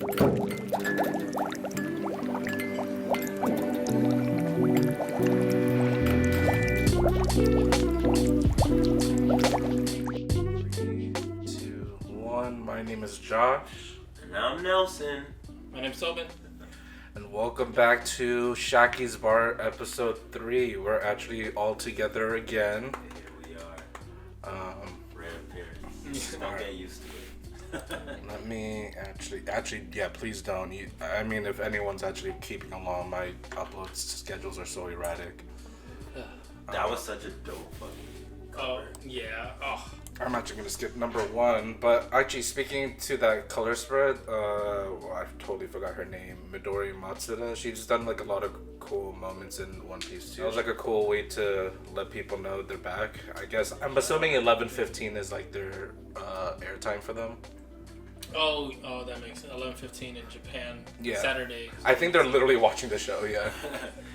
My name is Josh. And I'm Nelson. My name's Sobin. And welcome back to Shakky's Bar episode 3. We're actually all together again. Here we are. Rare appearance. Don't get used to it. Let me actually, yeah, please don't. I mean, if anyone's actually keeping along, my upload schedules are so erratic. That was such a dope fucking cover. Yeah. Oh. I'm actually going to skip number 1, but actually speaking to that color spread, I totally forgot her name, Midori Matsuda. She's done like a lot of cool moments in One Piece too. It was like a cool way to let people know they're back. I guess, I'm assuming 11:15 is like their airtime for them. Oh, that makes sense. 11:15 in Japan. Yeah. Saturday. I think they're literally watching the show, yeah.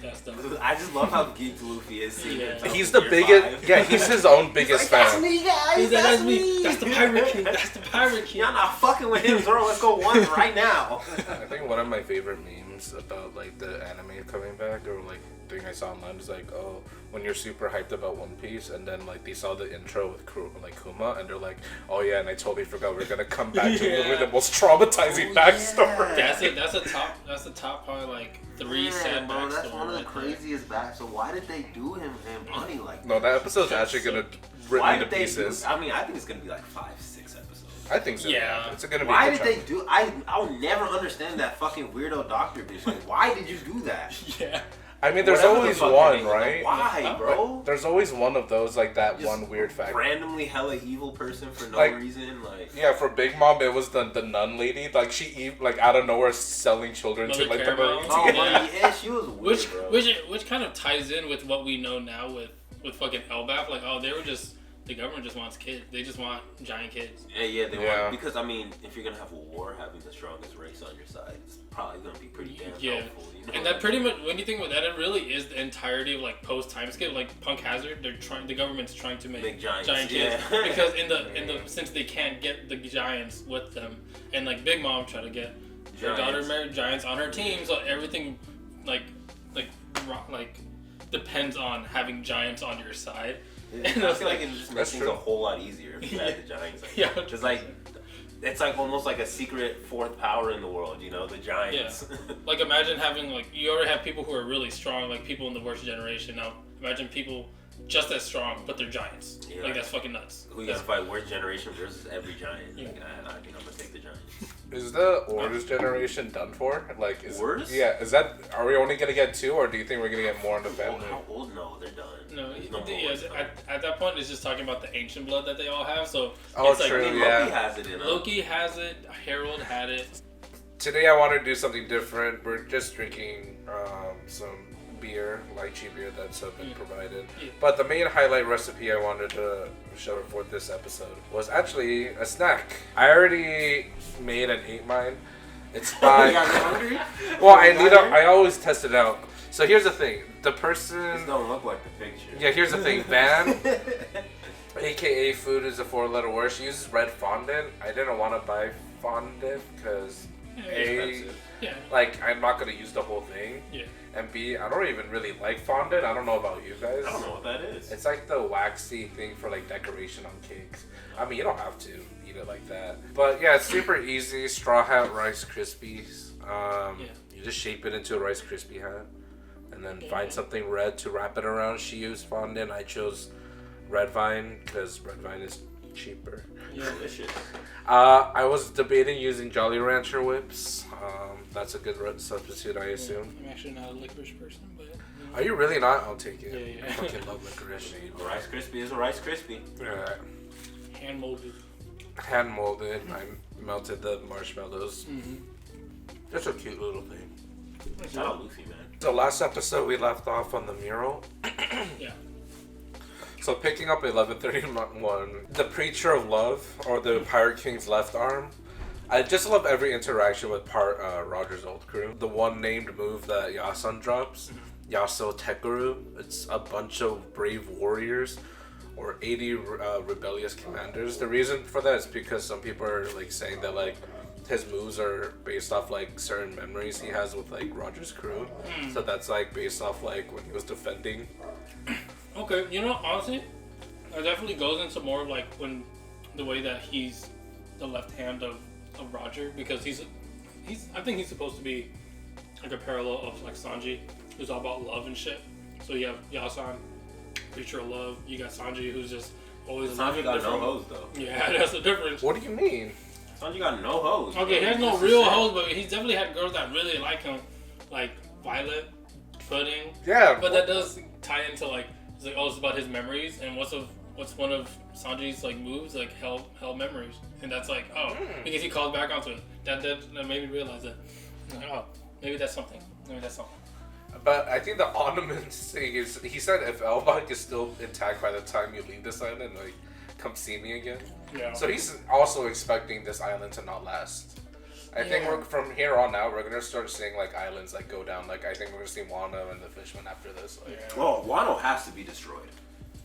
That's the. I just love how geeked Luffy is. Yeah. He's the biggest, yeah, he's his own biggest fan. That's me, guys. That's me. That's the Pirate King. That's the Pirate King. Y'all not fucking with him, Zoro. Let's go one right now. I think one of my favorite memes about like the anime coming back, or like thing I saw online, is like, oh, when you're super hyped about One Piece, and then like they saw the intro with Kuma, and they're like, oh yeah, and I totally forgot we're gonna come back to literally the most traumatizing backstory. That's a top probably like 3 sad bro, that's backstory one of the right craziest back. So why did they do him and Bunny like that? No, that episode's actually gonna rip me to pieces. I mean, I think it's gonna be like 5-6 episodes. I think so. Yeah. It's gonna be. Why did they do? I'll never understand that fucking weirdo doctor bitch. Like, why did you do that? Yeah. I mean, there's Whatever always the fuck one, it is, right? Why, bro? There's always one of those, like that Just one weird fact. Randomly hella evil person for no Like, reason, like. Yeah, for Big Mom, it was the nun lady. Like she like out of nowhere selling children to like the Marines. Oh, yeah, she was weird, which kind of ties in with what we know now with fucking Elbaf. Like, oh, they were just. The government just wants kids. They just want giant kids. Yeah, they want, because I mean, if you're gonna have a war, having the strongest race on your side is probably gonna be pretty damn helpful. You know? And that pretty much, when you think about that, it really is the entirety of like post time skip. Like Punk Hazard, the government's trying to make giant kids because in the since they can't get the giants with them, and like Big Mom tried to get her daughter married giants on her team, so everything like depends on having giants on your side. I feel like it just makes things a whole lot easier if you had the giants. Yeah, just like it's like almost like a secret fourth power in the world, you know, the giants. Yeah. Like imagine having like you already have people who are really strong, like people in the worst generation. Now imagine people just as strong, but they're giants. Yeah. Like that's fucking nuts. Who you gotta fight worst generation versus every giant? Yeah. Like, I think I'm gonna take the giant. Is the Orders generation done for? Like, is Orders? Yeah, is that? Are we only gonna get 2, or do you think we're gonna get more in the family? How old? No, they're done. No, at that point, it's just talking about the ancient blood that they all have. So it's like, true. Loki has it in him. Loki has it. Harold had it. Today I want to do something different. We're just drinking some beer, lychee beer that's been provided. Yeah. But the main highlight recipe I wanted to show for this episode was actually a snack. I already made and ate mine. It's by. Are you hungry? Well, I always test it out. So here's the thing. The person. This don't look like the picture. Yeah, here's the thing. Van, aka Food is a 4-letter word. She uses red fondant. I didn't want to buy fondant because like I'm not gonna use the whole thing. Yeah. And B, I don't even really like fondant. I don't know about you guys. I don't know what that is. It's like the waxy thing for like decoration on cakes. I mean, you don't have to eat it like that. But yeah, it's super easy. Straw Hat Rice Krispies. You just shape it into a Rice Krispie hat. And then find something red to wrap it around. She used fondant. I chose Red Vine because Red Vine is cheaper. Yeah. Delicious. I was debating using Jolly Rancher whips. That's a good substitute, I assume. I'm actually not a licorice person, but. Are you really not? I'll take it. Yeah. I fucking love licorice. A Rice Krispie is a Rice Krispie. Yeah. Hand molded. Hand molded. I melted the marshmallows. Mm-hmm. Just a cute little thing. Shout out Luffy, man. So last episode we left off on the mural. Yeah. So picking up 1131, the Preacher of Love, or the Pirate King's left arm. I just love every interaction with Roger's old crew. The one named move that Yasun drops, Yaso Tekuru. It's a bunch of brave warriors, or 80 rebellious commanders. The reason for that is because some people are like saying that like his moves are based off like certain memories he has with like Roger's crew. So that's like based off like when he was defending. Okay, you know, honestly, it definitely goes into more of like when the way that he's the left hand of Roger, because he's I think he's supposed to be like a parallel of like Sanji, who's all about love and shit. So you have Yasan, preacher of love. You got Sanji, who's just always Sanji got no hoes though. Yeah, that's the difference. What do you mean? Sanji got no hoes. Okay, he has no real hoes, but he's definitely had girls that really like him, like Violet, Pudding. Yeah. But that does tie into like it's like it's about his memories, and what's one of Sanji's like moves, like hell memories, and that's like because he calls back onto it. That made me realize that. Like, oh, maybe that's something. But I think the ornaments thing is, he said if Elbach is still intact by the time you leave this island, like, come see me again. Yeah. So he's also expecting this island to not last. I think from here on out, we're gonna start seeing like islands like go down. Like I think we're gonna see Wano and the Fishman after this. Like, Well, Wano has to be destroyed.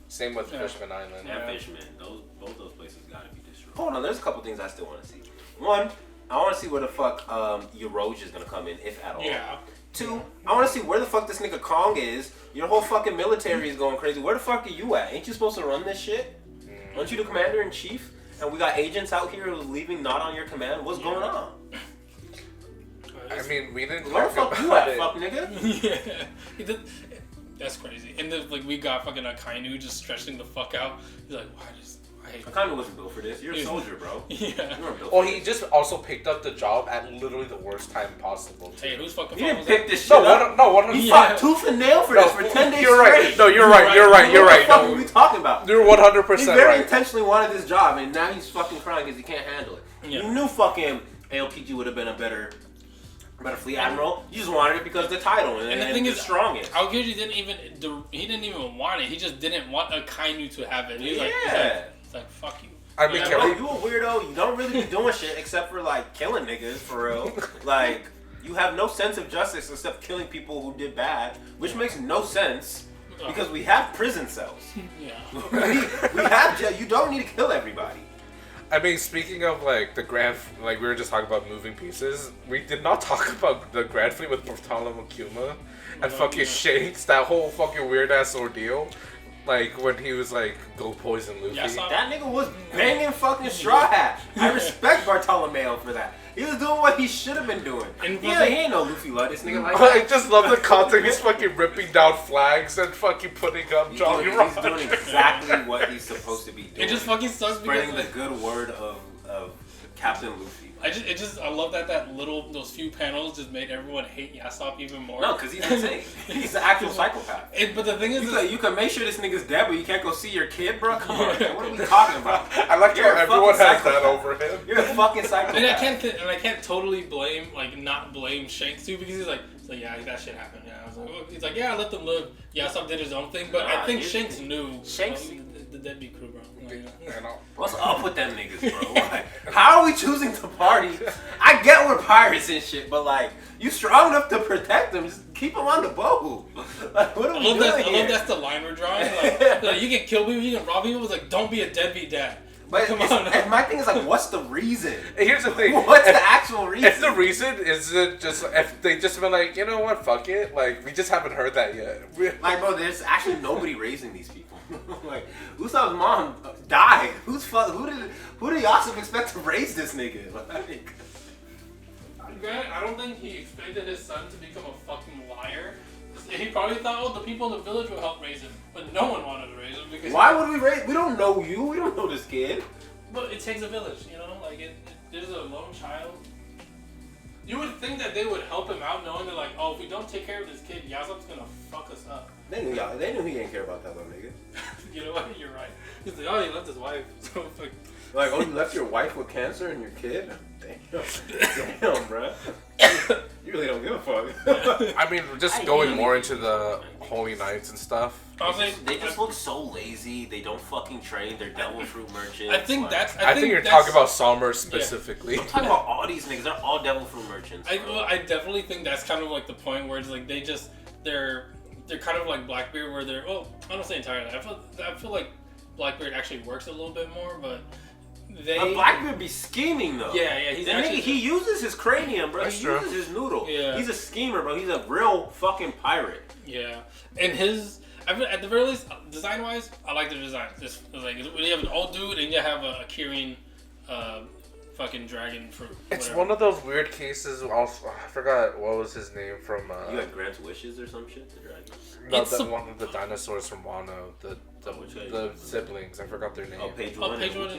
Same with Fishman Island. And Fishman, both those places gotta be destroyed. Hold on, there's a couple things I still want to see. One, I want to see where the fuck Yoroj is gonna come in, if at all. Yeah. Two, I want to see where the fuck this nigga Kong is. Your whole fucking military is going crazy. Where the fuck are you at? Ain't you supposed to run this shit? Aren't you the commander in chief? And we got agents out here who's leaving not on your command. What's going on? I mean, we didn't Where the talk fuck you about at, it. fuck nigga? Yeah. That's crazy. And then like we got fucking Akainu just stretching the fuck out. He's like, I hate I kind of wasn't built for this. You're a soldier, bro. Yeah. You weren't built Well, for he this. just also picked up the job at literally the worst time possible. Hey, who's fucking? You didn't was pick that? this shit up. He Fought tooth and nail for this for 10 days You're right. straight. No, you're right. What the fuck are we talking about? You're 100% He very right. intentionally wanted this job, and now he's fucking crying because he can't handle it. Yeah. You knew fucking ALPG would have been a better fleet admiral. You just wanted it because of the title and the thing is, strongest. Aokiji didn't even want it. He just didn't want Akainu to have it. He's like, fuck you. I mean, Bro, you a weirdo. You don't really be doing shit except for like killing niggas for real. Like you have no sense of justice except killing people who did bad, which makes no sense because we have prison cells. Yeah. we have jail. You don't need to kill everybody. I mean, speaking of like the Grand, like we were just talking about moving pieces, we did not talk about the Grand Fleet with Bartholomew Kuma and fucking Shanks, that whole fucking weird ass ordeal. Like when he was like, go poison Luffy. Yeah, that nigga was banging fucking Straw Hat. I respect Bartolomeo for that. He was doing what he should have been doing. And he ain't no Luffy love this nigga like that. I just love the concept. He's fucking ripping down flags and fucking putting up Jolly Roger. He's doing exactly what he's supposed to be doing. It just fucking sucks spreading because the good word of Captain Luffy. I love that those few panels just made everyone hate Yasop even more. No, because he's insane. He's an actual psychopath. But the thing is, you can make sure this nigga's dead, but you can't go see your kid, bro. Come on, what are we talking about? I like how everyone has that over him. You're a fucking psychopath. And I can't totally not blame Shanks too, because he's like yeah, that shit happened. Yeah, I was like, he's like, yeah, I let them live. Yasop did his own thing, but I think Shanks knew. Shanks. The deadbeat crew, bro. What's up with them niggas, bro? Like, how are we choosing to party? I get we're pirates and shit, but like, you strong enough to protect them? Just keep them on the boat. Like, what are we doing here? I love that's the line we're drawing. Like, you can kill people, you can rob people. It's like, don't be a deadbeat dad. But and my thing is like, what's the reason? Here's the thing. What's the actual reason? If the reason is just if they just been like, you know what, fuck it. Like we just haven't heard that yet. Like, bro, there's actually nobody raising these people. Like, Usopp's mom died. Who did Yasop expect to raise this nigga? Like, Granted, I don't think he expected his son to become a fucking liar. He probably thought, the people in the village would help raise him, but no one wanted to raise him because. Why would we raise? We don't know you. We don't know this kid. But it takes a village, like there's a lone child. You would think that they would help him out, knowing that like, if we don't take care of this kid, Yasop's gonna fuck us up. They knew he didn't care about that little nigga. You know what? You're right. He's like, he left his wife. So like, you left your wife with cancer and your kid? Damn, bro. You really don't give a fuck. I mean, just going more into the Holy Knights and stuff. They just look so lazy. They don't fucking train. They're devil fruit merchants. I think you're talking about Sommer specifically. Yeah. I'm talking about all these niggas. They're all devil fruit merchants. I definitely think that's kind of like the point where it's like they're kind of like Blackbeard, where I don't say entirely. I feel like Blackbeard actually works a little bit more, but Blackbeard be scheming though. Yeah, he's actually... He uses his cranium, bro. He uses his noodle. Yeah. He's a schemer, bro. He's a real fucking pirate. Yeah. And his... at the very least, design-wise, I like the design. Just like when you have an old dude and you have a Kirin fucking dragon fruit. It's one of those weird cases. Also, I forgot what was his name from. You got Grant's Wishes or some shit. The dragon. No, one of the dinosaurs from Wano. The siblings. I forgot their name. Oh, page one. Page one.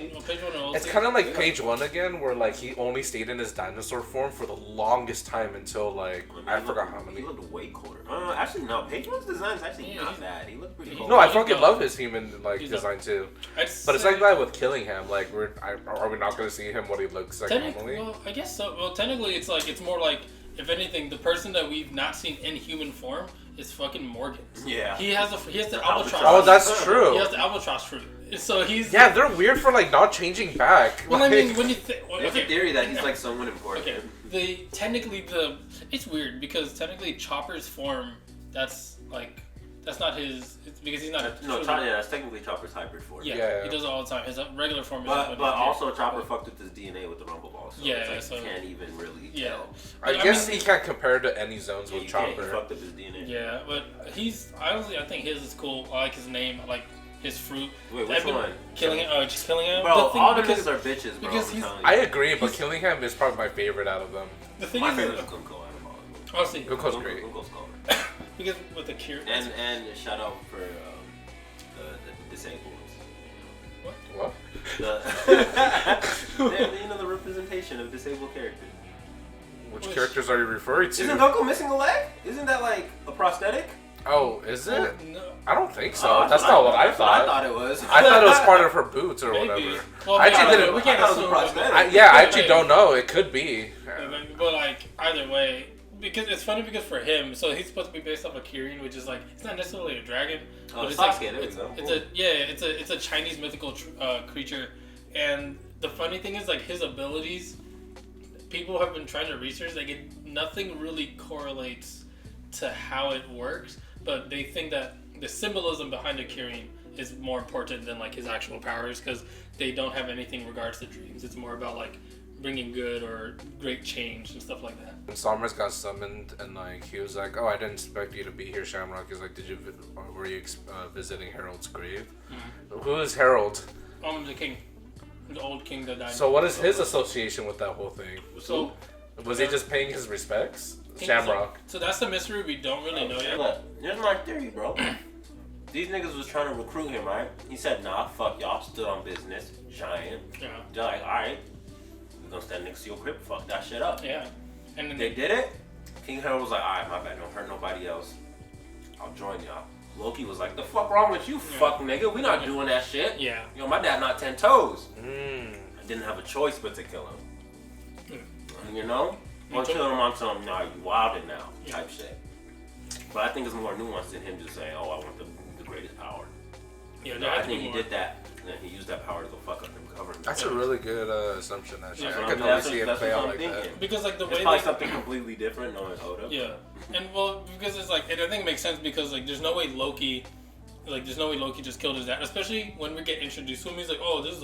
It's kind of like page one again, where like he only stayed in his dinosaur form for the longest time until like I forgot how many. He looked way cooler. Actually, no. Page one's design is actually not bad. He looked pretty cool. No, I fucking love his human design too. But it's like that with Killingham. Like, are we not going to see him what he looks like normally? Well, I guess so. Well, technically, it's more like, if anything, the person that we've not seen in human form is fucking Morgan. Yeah. He has the albatross. Oh, that's true. He has the albatross fruit. So he's... Yeah, they're weird for like not changing back. Well, I mean, when you think... There's a theory that he's like someone important. Okay. It's weird because technically Chopper's form, that's not his... It's because he's not... That's technically Chopper's hybrid form. Yeah, he does it all the time. His regular form is... But also Chopper fucked with his DNA with the Rumble Ball. So so... you can't even really tell. I guess he can't compare to any zones with Chopper. He fucked up his DNA. Yeah, but I think his is cool. I like his name. I like his fruit. Wait, which one? Just Killingham. Bro, all the niggas are bitches, bro. Because I agree, but Killingham is probably my favorite out of them. The thing my is, favorite is Gunko out of all of them. Honestly, Gunko's great. Gunko's cool. Because with the cure and shout out for the disabled. What? The representation of disabled characters. Which characters are you referring to? Isn't Gunko missing a leg? Isn't that like a prosthetic? Oh, is it? Oh, no. I don't think so. That's not what I thought. I thought it was. I thought it was part of her boots or whatever. Well, I actually didn't. We can't assume. I actually don't know. It could be. But like either way, because it's funny because for him, so he's supposed to be based off of Kirin, which is like it's not necessarily a dragon. Oh, but it's Sasuke, like it's a Chinese mythical creature, and the funny thing is like his abilities. People have been trying to research. Like nothing really correlates to how it works, but they think that the symbolism behind the Kirin is more important than like his actual powers because they don't have anything in regards to dreams. It's more about like bringing good or great change and stuff like that. When Somers got summoned and like he was like, "Oh, I didn't expect you to be here, Shamrock." He's like, were you visiting Harold's grave?" Mm-hmm. Who is Harold? The king, the old king that died. So what is his association with that whole thing? So was he just paying his respects? Shamrock. So that's the mystery we don't really know yet. Look, here's my theory, bro. These niggas was trying to recruit him, right? He said, "Nah, fuck y'all, stood on business, giant." Yeah. They're like, "Alright, we're gonna stand next to your crypt, fuck that shit up." Yeah. And then they did it. King Harold was like, "Alright, my bad, don't hurt nobody else. I'll join y'all." Loki was like, "The fuck wrong with you, fuck nigga? We not doing that shit." Yeah. Yo, my dad not 10 toes. I didn't have a choice but to kill him. You know? Or kill him on some, "Nah, you wildin' now," type shit. But I think it's more nuanced than him just saying, "Oh, I want the greatest power." Yeah, no, I think he did that, and then he used that power to go fuck up and cover him. That's a really good assumption, actually. Yeah, I can totally see it play out like that. Because like the way it's probably something completely different, knowing Oda. Yeah, and well, because it's like, and I think it makes sense because like there's no way Loki just killed his dad, especially when we get introduced to him. He's like, "Oh, this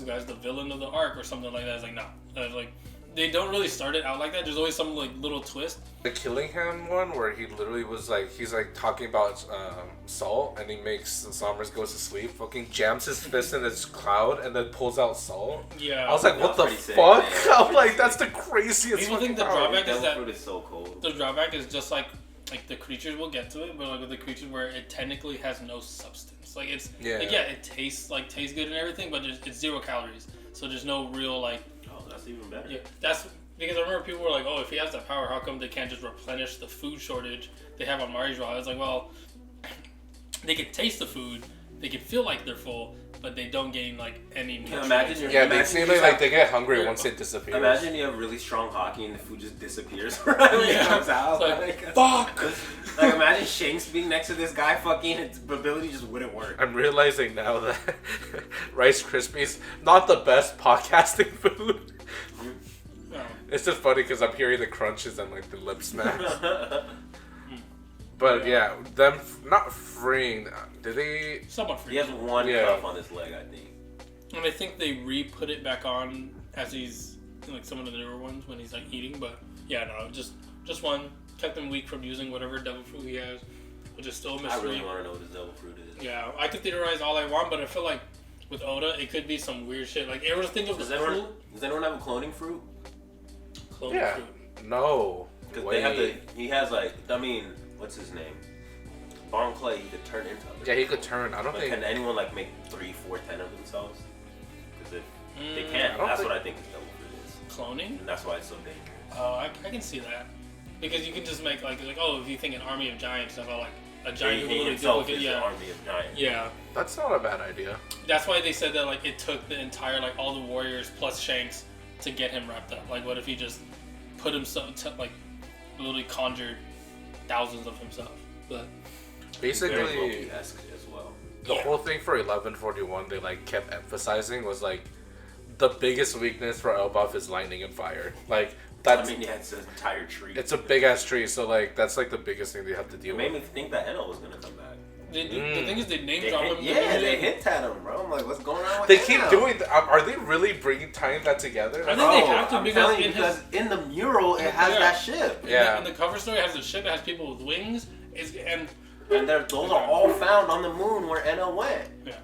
guy's the villain of the arc" or something like that. It's like, nah, like. They don't really start it out like that. There's always some like little twist. The Killingham one where he literally was like, he's like talking about salt and he makes Somers goes to sleep, fucking jams his fist in his cloud and then pulls out salt. Yeah. I was like, what the fuck? I'm like, that's the craziest. People think the drawback is that fruit is so cold. The drawback is just like the creatures, we'll get to it, but like with the creatures where it technically has no substance. Like it's it tastes good and everything, but it's 0 calories. So there's no real like. That's even better. Yeah, that's because I remember people were like, "Oh, if he has that power, how come they can't just replenish the food shortage they have on Mari's Raw?" I was like, "Well, they can taste the food, they can feel like they're full, but they don't gain like any nutrients." They seem like they get hungry once it disappears. Imagine you have really strong hockey and the food just disappears when it comes out. Like, fuck. Like imagine Shanks being next to this guy, fucking its ability just wouldn't work. I'm realizing now that Rice Krispies not the best podcasting food. No. It's just funny because I'm hearing the crunches and like the lip smacks. But yeah, them not freeing. Did they? Somewhat freeing. He has one cuff on his leg, I think. And I think they re-put it back on as he's in, like, some of the newer ones when he's, like, eating. But, yeah, no, just one. Kept him weak from using whatever devil fruit he has, which is still a mystery. I really want to know what his devil fruit is. Yeah, I could theorize all I want, but I feel like with Oda, it could be some weird shit. Like, ever think of Does the anyone have a cloning fruit? cloning fruit? No. Because they have he has, like, I mean, what's his name? Bon Clay, he could turn into other Yeah, he people. could turn. I don't think. Can anyone, like, make 3, 4, 10 of themselves? Because if they can't, that's what I think his devil fruit is. Cloning? And that's why it's so dangerous. Oh, I can see that. Because you can just make, like, oh, if you think an army of giants, about, like, a giant He who himself is an army of giants. Yeah. That's not a bad idea. That's why they said that, like, it took the entire, like, all the warriors plus Shanks to get him wrapped up. Like, what if he just put himself, like, literally conjured thousands of himself? But Basically, very Loki-esque as well. The whole thing for 1141 they, like, kept emphasizing was, like, the biggest weakness for Elbaf is lightning and fire. Like, that's... I mean, yeah, it's an entire tree. It's a big-ass tree, so, like, that's, like, the biggest thing they have to deal with. It made me think that Enel was going to come back. the thing is, they named drop him. Yeah, they hint at him, bro. I'm like, what's going on with They Enel? keep doing... Are they really tying that together? I think they have to, because in the mural, it has that ship. Yeah. In the cover story, it has a ship, it has people with wings, and those are all found on the moon where Enel went. Yeah.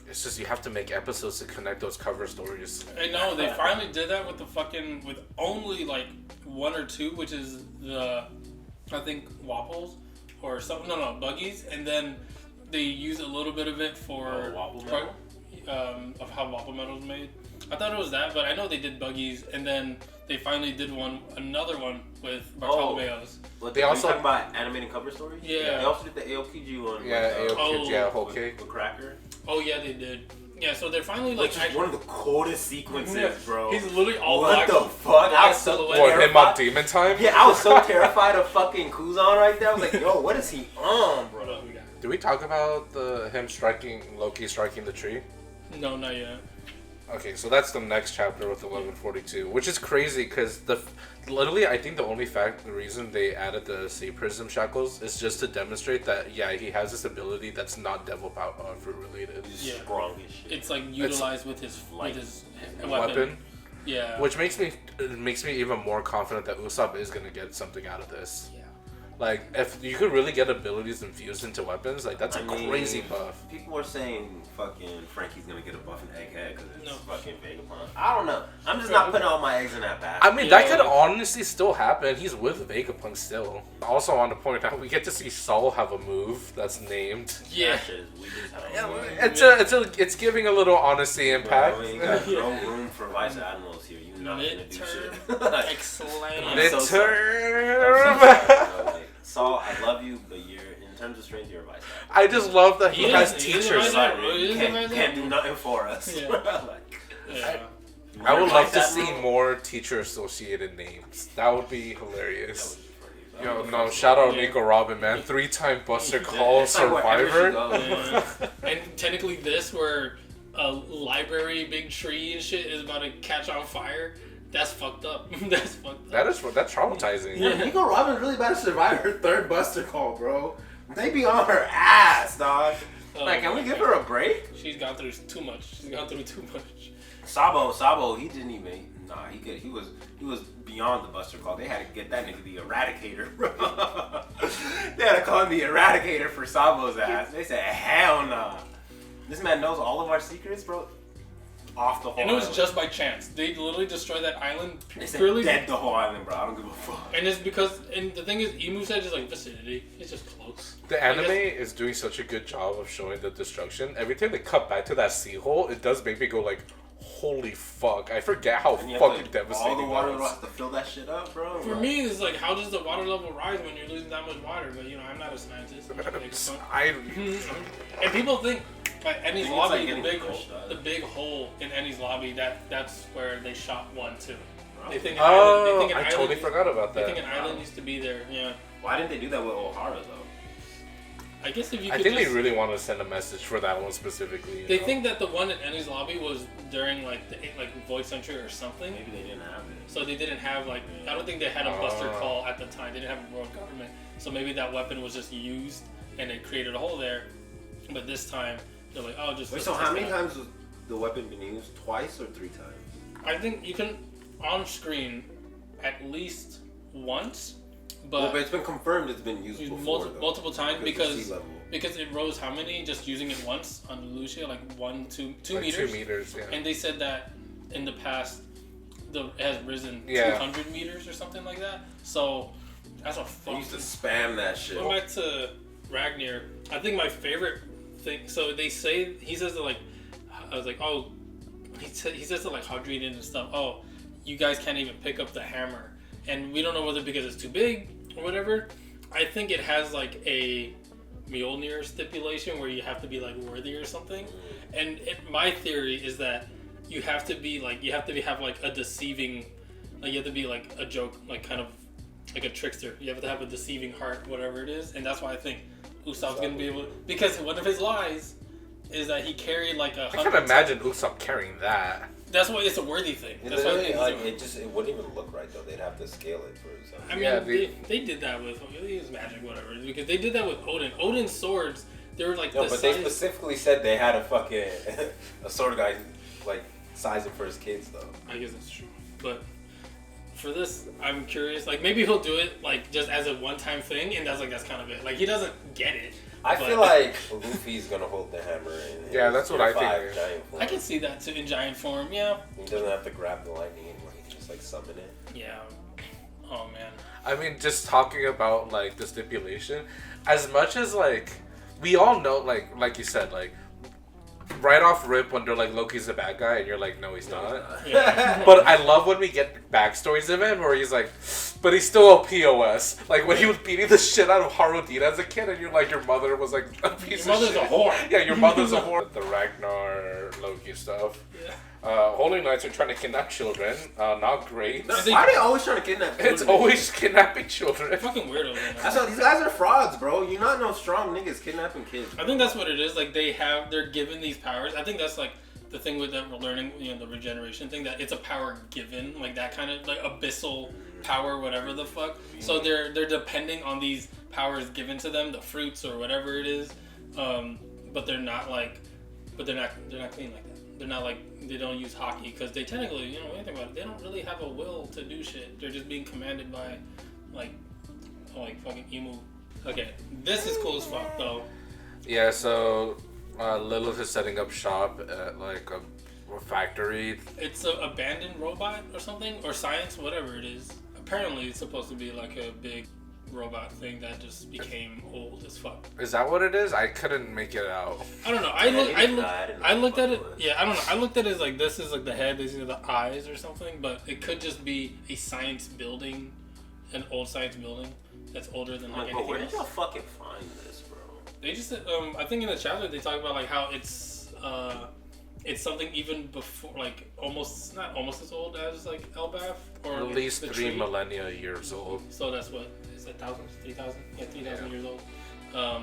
It's just you have to make episodes to connect those cover stories. I know, they finally did that with with only, like, 1 or 2, which is the, I think, Wapples, or something, no, Buggies, and then they use a little bit of it for, Wapple metal? of how Wapple metal is made. I thought it was that, but I know they did Buggies, and then they finally did another one with Bartolomeo's. What, they also talking about animating cover stories? Yeah. They also did the AOKG one. Yeah, AOKG, whole cake. With Cracker. Oh yeah, they did. Yeah, so they're finally like Which is one of the coldest sequences, bro. He's literally all what black. the fuck? I was so What, him on Demon Time? Yeah, I was so terrified of fucking Kuzan right there. I was like, yo, what is he on, bro? Did we talk about Loki striking the tree? No, not yet. Okay, so that's the next chapter with 1142, which is crazy because literally I think the reason they added the sea prism shackles is just to demonstrate that he has this ability that's not devil power fruit related. He's strong as shit. It's like utilized with his weapon. Yeah. Which makes me even more confident that Usopp is gonna get something out of this. Yeah. Like, if you could really get abilities infused into weapons, like, that's a crazy buff. People are saying fucking Frankie's gonna get a buff in Egghead because it's fucking Vegapunk. I don't know. I'm just not putting all my eggs in that basket. I mean, that could honestly still happen. He's with Vegapunk still. Also, I want to point out, we get to see Saul have a move that's named. Yeah. That shit is weird as hell. It's giving a little honesty impact. Bro, you got no room for vice admirals here. You're not gonna do shit. Midterm. Saul, I love you, but in terms of strength, you're a vice admiral. I just love that he has teachers. Can't do nothing for us. Yeah. I would love to see more teacher-associated names. That would be hilarious. Yo, no, shout out Nico Robin, man. 3-time Buster Call survivor. And technically this, where a library, big tree and shit is about to catch on fire, that's fucked up. That's fucked up. That's traumatizing. Yeah, Nico Robin's really about to survive her 3rd Buster Call, bro. They be on her ass, dog. Can we give her a break? She's gone through too much. Sabo, he didn't even. Nah, he was beyond the Buster Call. They had to get that nigga the Eradicator, bro. They had to call him the Eradicator for Sabo's ass. They said, hell nah. This man knows all of our secrets, bro. Off the whole And it was island. just by chance. They literally destroyed that island They said purely dead the whole island, bro. I don't give a fuck. And it's because, and the thing is, Emu said just like vicinity. It's just close. The anime is doing such a good job of showing the destruction. Every time they cut back to that sea hole, it does make me go like, holy fuck. I forget how fucking devastating all the water that will was. have to fill that shit up, bro. For me, it's like, how does the water level rise when you're losing that much water? But, I'm not a scientist. And people think, like, Ennie's lobby, the big hole in Ennie's lobby, that's where they shot 1 too. They think an island, I totally forgot about that. They think an island used to be there, yeah. Why didn't they do that with O'Hara, though? I guess if you I could think just, they really want to send a message for that one specifically. They think that the one in Ennie's lobby was during, like, the voice entry or something. Maybe they didn't have it. So they didn't have, like, I don't think they had a Buster Call at the time. They didn't have a world government. So maybe that weapon was just used and it created a hole there. But this time, they're like, oh, just... Wait, so how many times was the weapon been used twice or 3 times? I think you can on screen at least once, but it's been confirmed it's been used before, multiple times because it rose how many just using it once on Lucia, like 2 meters. 2 meters, yeah. And they said that in the past, it has risen 200 meters or something like that. So that's a fuck. They used to spam that shit. Going back to Ragnar, I think my favorite thing. So he says that like, I was like, oh, he says that like Hadrian and stuff. Oh, you guys can't even pick up the hammer, and we don't know whether because it's too big or whatever. I think it has like a Mjolnir stipulation where you have to be like worthy or something. And my theory is that you have to have like a deceiving, like you have to be like a joke, like kind of like a trickster. You have to have a deceiving heart, whatever it is, and that's why I think Usopp's gonna be able to, because one of his lies is that he carried like a. I can imagine Usopp carrying that. That's why it's a worthy thing. That's why it wouldn't even look right though. They'd have to scale it for something. I mean, they did that with magic, whatever, because they did that with Odin. Odin's swords, they were like but they specifically said they had a fucking a sword guy like sizing for his kids though. I guess that's true, but for this, I'm curious. Like maybe he'll do it like just as a one-time thing, and that's kind of it. Like he doesn't get it. I feel like Luffy's gonna hold the hammer. That's what I think. I can see that too in giant form. Yeah. He doesn't have to grab the lightning anymore. He can just like summon it. Yeah. Oh man. I mean, just talking about like the stipulation, as much as like we all know, like you said, like right off rip when they're like Loki's the bad guy and you're like, no, he's not. Yeah. But I love when we get backstories of him where he's like, but he's still a POS. Like when he was beating the shit out of Harudita as a kid and you're like, your mother was like a piece of shit. Your mother's a whore. Yeah, your mother's a whore. The Ragnar Loki stuff. Yeah. Holy Knights are trying to kidnap children. Not great. Why are they always trying to kidnap children? It's always kidnapping children. Fucking weirdos. That's how these guys are frauds, bro. You're not no strong niggas kidnapping kids. I think that's what it is. Like they're given these powers. I think that's like the thing with that we're learning, the regeneration thing, that it's a power given, like that kind of like abyssal power, whatever the fuck. So they're depending on these powers given to them, the fruits or whatever it is. But they're not clean like that. They're not like, they don't use hockey because they technically, when you think about it, they don't really have a will to do shit. They're just being commanded by like fucking emu. Okay, this is cool as fuck though. Yeah, so Lilith is setting up shop at like a factory. It's an abandoned robot or something, or science, whatever it is. Apparently it's supposed to be like a big robot thing that just became old as fuck. Is that what it is? I couldn't make it out. I don't know. I looked at it. Yeah, I don't know. I looked at it as like, this is like the head, these are the eyes or something, but it could just be a science building, an old science building that's older than like anything where else. did y'all fucking find this, bro? They just I think in the chapter they talk about like how it's something even before, like not almost as old as like Elbaf, or at least 3 tree. millennia years old. So that's what is it, 3,000? Yeah, 3,000 years old.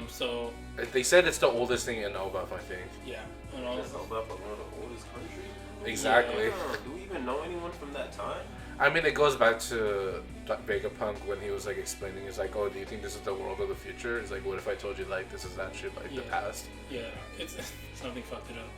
So they said it's the oldest thing in Elbaf, I think. Yeah, and all Is Elbaf one of the oldest countries? Exactly. Yeah. Do we even know anyone from that time? I mean, it goes back to Vegapunk when he was like explaining. He's like, "Oh, do you think this is the world of the future?" It's like, "What if I told you like this is actually like the past?" Yeah, it's something fucked it up.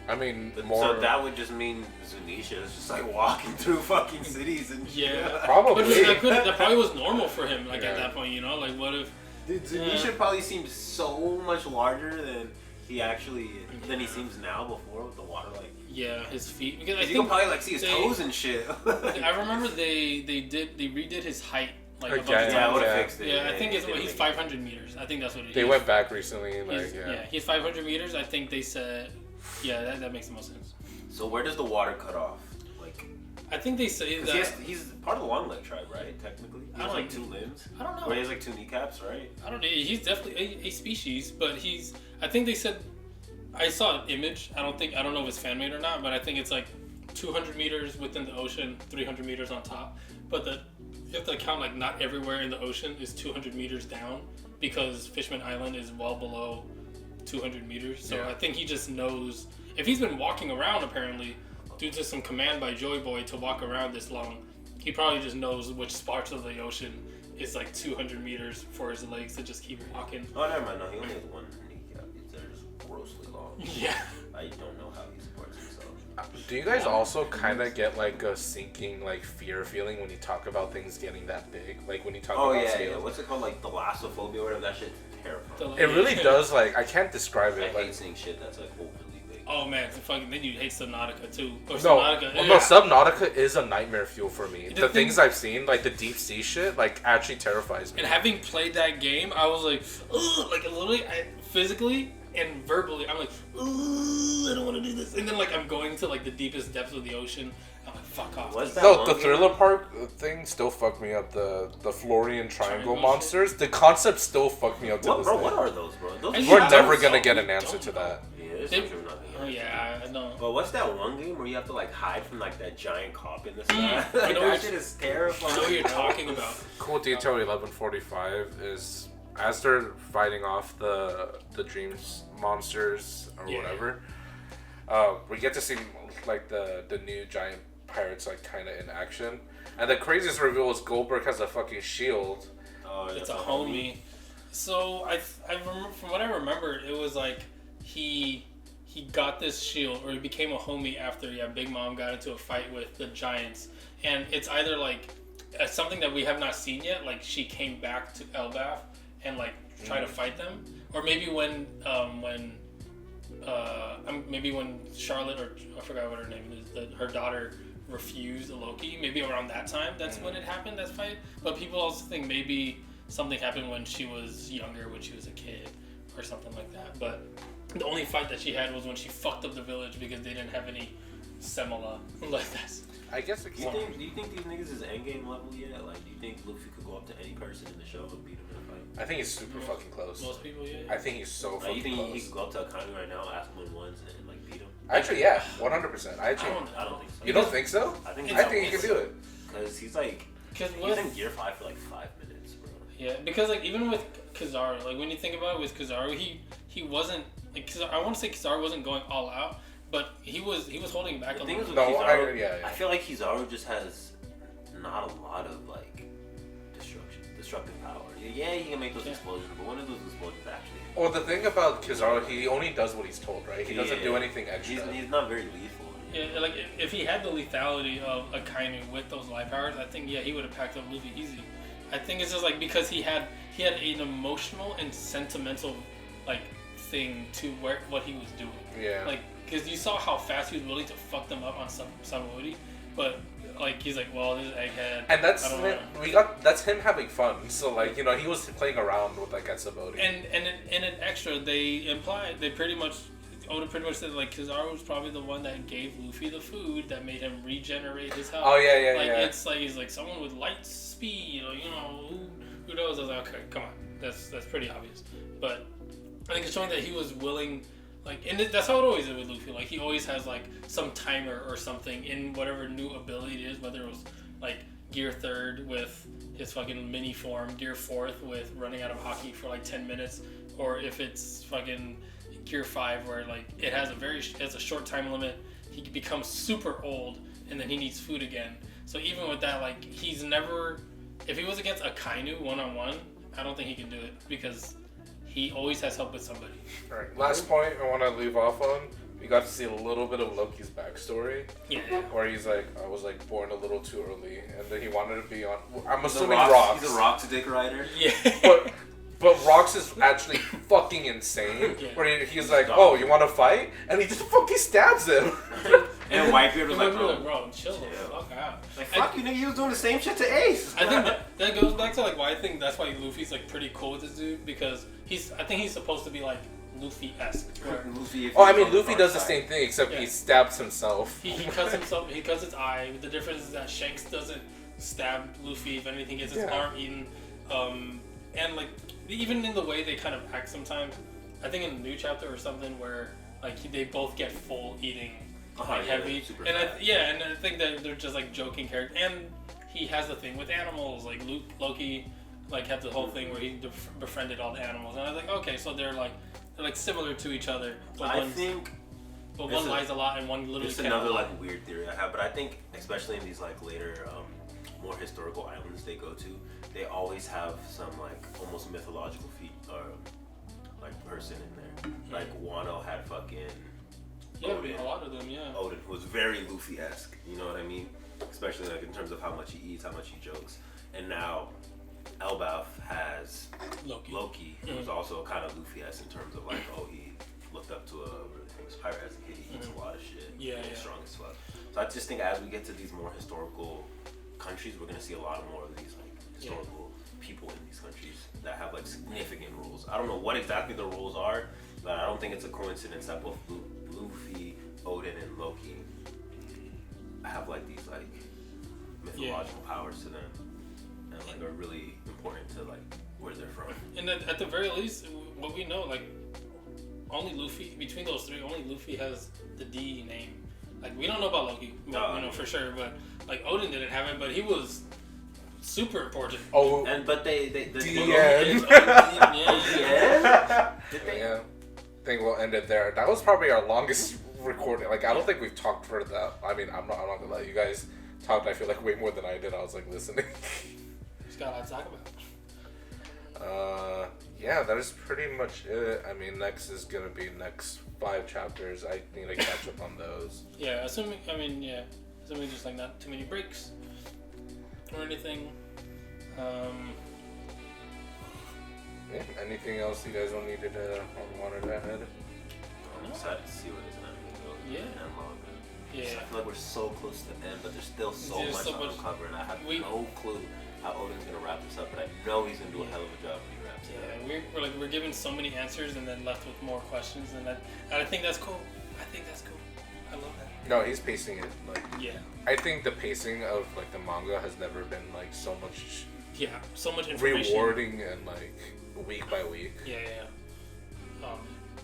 I mean, so that would just mean Zunisha is just like walking through fucking cities and shit. Yeah, probably. But that probably was normal for him. Like at that point, like what if? Dude, Zunisha probably seems so much larger than he seems now before with the water like. Yeah, his feet. Because you can probably like see his toes and shit. I remember they redid his height. Like I would have fixed it. Yeah, I think he's 500 meters. I think that's what it is. They went back recently. He's 500 meters. I think they said. Yeah, that makes the most sense. So where does the water cut off? Like, I think they say that he's part of the long leg tribe, right? Technically, he has like 2 limbs. I don't know. Or he has like 2 kneecaps, right? I don't know. He's definitely a species, but I think they said. I saw an image. I don't know if it's fan made or not, but I think it's like 200 meters within the ocean, 300 meters on top. But you have to account like not everywhere in the ocean is 200 meters down because Fishman Island is well below 200 meters. So I think he just knows, if he's been walking around apparently due to some command by Joy Boy to walk around this long, he probably just knows which parts of the ocean is like 200 meters for his legs to just keep walking. Oh, never mind. No, he only has 1 kneecap. They're just grossly long. Yeah. I don't know how he supports Do you guys also kind of get like a sinking like fear feeling when you talk about things getting that big? Like when you talk about scales? Yeah. What's it called? Like thalassophobia or whatever. That shit's terrifying. It really does. Like I can't describe it. I hate seeing shit that's like overly big. Oh man, fucking then you hate Subnautica too. Or No, Subnautica. no, Subnautica is a nightmare fuel for me. The things I've seen, like the deep sea shit, like actually terrifies me. And having played that game, I was like, ugh, like literally, physically and verbally, I'm like, ugh, I don't want to do this. And then like I'm going to like the deepest depths of the ocean. I'm like, fuck off. What's that No, the Thriller Park thing still fucked me up. The Florian Triangle monsters. The concept still fucked me up to this day. What are those, bro? We're never gonna get an answer to that. Oh yeah, I know. But what's that one game where you have to like hide from like that giant cop in the sky? I know that shit is terrifying. I know what you're talking about. Cool detail 1145 is as they're fighting off the dreams monsters or whatever, we get to see like the new giant pirates like kind of in action, and the craziest reveal is Goldberg has a fucking shield. Oh, it's a homie. So I remember, from what I remember, it was like he got this shield, or he became a homie after Big Mom got into a fight with the giants, and it's either like something that we have not seen yet, like she came back to Elbaf and like try to fight them, or maybe when Charlotte, or I forgot what her name is, her daughter refused Loki, maybe around that time, that's when it happened, that fight. But people also think maybe something happened when she was younger, when she was a kid or something like that. But the only fight that she had was when she fucked up the village because they didn't have any semela like that. I guess do you think these niggas is endgame level yet? Like, do you think Luffy could go up to any person in the show and beat him in a fight? I think he's super fucking close. Most people, yeah. I think he's so fucking you think close. he could go up to Akane right now, ask him once, and like beat him? Actually, yeah, 100%. I don't think so. You don't think so? I think he can do it. Because he's like, he's in Gear 5 for like 5 minutes, bro. Yeah, because like even with Kizaru, like when you think about it with Kizaru, he wasn't like I want to say Kizaru wasn't going all out, but he was holding back a little bit. Kizaru, I feel like Kizaru just has not a lot of like destructive power. Yeah, he can make those explosions, but one of those explosions actually. Well, the thing about Kizaru, he only does what he's told, right? He doesn't do anything extra. He's not very lethal. Yeah, like if he had the lethality of Akainu with those light powers, I think he would have packed up Luffy easy. I think it's just like because he had an emotional and sentimental like thing to what he was doing. Yeah. Like because you saw how fast he was willing to fuck them up on Sabaody, but like he's like, well, this is egghead. And that's him having fun. So like he was playing around with like Sabaody. And an extra, they pretty much. Oda pretty much said like Kizaru was probably the one that gave Luffy the food that made him regenerate his health. Oh yeah. It's like he's like someone with light speed, who knows? I was like, okay, come on, that's pretty obvious. But I think it's showing that he was willing, like, and that's how it always is with Luffy. Like he always has like some timer or something in whatever new ability it is, whether it was like Gear 3rd with his fucking mini form, Gear 4th with running out of hockey for like 10 minutes, or if it's fucking Gear 5 where like it has a short time limit, he becomes super old and then he needs food again. So even with that, like he's never, if he was against Akainu one-on-one, I don't think he can do it because he always has help with somebody. Alright, last point I want to leave off on, we got to see a little bit of Loki's backstory. Yeah. Where he's like, I was like born a little too early and then he wanted to be on, I'm assuming Rocks. He's a Rocks dick rider. Yeah. But Rocks is actually fucking insane. Yeah. Where he's like, oh, you want to fight? And he just fucking stabs him. And Whitebeard was like, bro, chill the fuck out. Like, fuck you, nigga, he was doing the same shit to Ace. I think that goes back to like why I think that's why Luffy's like pretty cool with this dude, because I think he's supposed to be like Luffy-esque. Luffy does the same thing, except he stabs himself. He cuts himself, he cuts his eye. The difference is that Shanks doesn't stab Luffy. If anything, gets his arm eaten. And like, even in the way they kind of act sometimes, I think in a new chapter or something where like they both get full eating heavy, and I think that they're just like joking characters. And he has the thing with animals, like Loki, like had the whole thing where he befriended all the animals, and I was like, okay, so they're like similar to each other. But one lies a lot and one literally. It's another like weird theory I have, but I think especially in these like later, more historical islands they go to, they always have some like almost mythological like person in there. Like Wano had fucking Yeah, a lot of them, yeah. Odin, who was very Luffy-esque, you know what I mean? Especially like in terms of how much he eats, how much he jokes. And now Elbaf has Loki, who's also kind of Luffy-esque in terms of like, he looked up to a really famous pirate as a kid. He eats a lot of shit. Yeah, He's strong as fuck. So I just think as we get to these more historical countries, we're gonna see a lot more of these like historical people in these countries that have like significant roles. I don't know what exactly the roles are, but I don't think it's a coincidence that both Luffy, Odin, and Loki have like these like mythological powers to them, and like are really important to like where they're from. And at the very least, what we know, like only Luffy, between those three, only Luffy has the D name. Like we don't know about Loki, but, for sure. But like Odin didn't have it, but he was super important. Oh, but they the end. Did they? Yeah. I think we'll end it there. That was probably our longest recording. Like I don't think we've talked for that. I mean, I'm not gonna lie. You guys talked. I feel like way more than I did. I was like listening. Just got a lot to talk about. Yeah, that is pretty much it. I mean, next is gonna be next 5 chapters. I need to catch up on those. Yeah, assuming just like not too many breaks or anything. Yeah, anything else you guys wanted to add? I'm excited to see where this anime goes. Yeah. And manga. Yeah. I feel like we're so close to the end, but there's still so much to uncover, and I have no clue how Odin's gonna wrap this up. But I know he's gonna do a hell of a job when he wraps it up. Yeah, we're given so many answers and then left with more questions, and I think that's cool. I love that. No, he's pacing it like. Yeah. I think the pacing of like the manga has never been like so much. Yeah, so much information. Rewarding and like week by week. Yeah.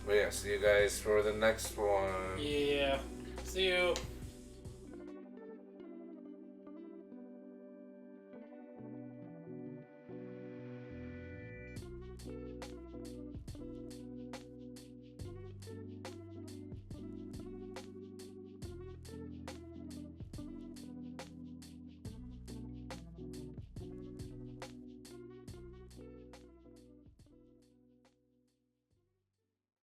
But yeah, see you guys for the next one. Yeah. See you.